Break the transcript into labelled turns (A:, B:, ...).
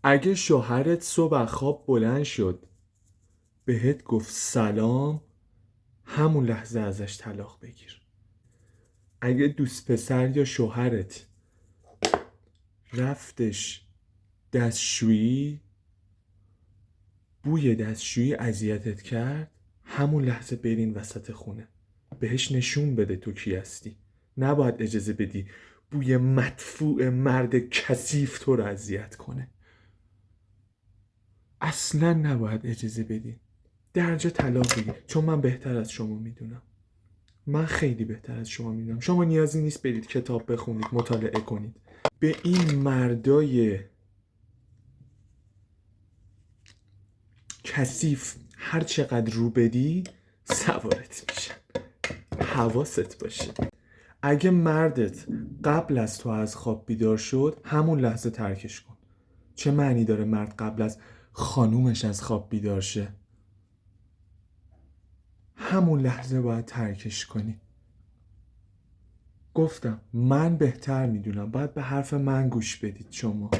A: اگه شوهرت صبح از خواب بلند شد بهت گفت سلام، همون لحظه ازش طلاق بگیر. اگه دوست پسر یا شوهرت رفتش دستشویی، بوی دستشویی اذیتت کرد، همون لحظه برین وسط خونه بهش نشون بده تو کی هستی. نباید اجازه بدی بوی مدفوع مرد کثیف تو رو اذیت کنه. اصلا نباید اجازه بدی. درجا طلاق بگیر، چون من بهتر از شما میدونم. من خیلی بهتر از شما میدونم. شما نیازی نیست برید کتاب بخونید، مطالعه کنید. به این مردای کثیف هر چقدر رو بدی سوارت میشن. حواست باشه. اگه مردت قبل از تو از خواب بیدار شد، همون لحظه ترکش کن. چه معنی داره مرد قبل از خانومش از خواب بیدار شه؟ همون لحظه باید ترکش کنی. گفتم من بهتر میدونم، باید به حرف من گوش بدید شما.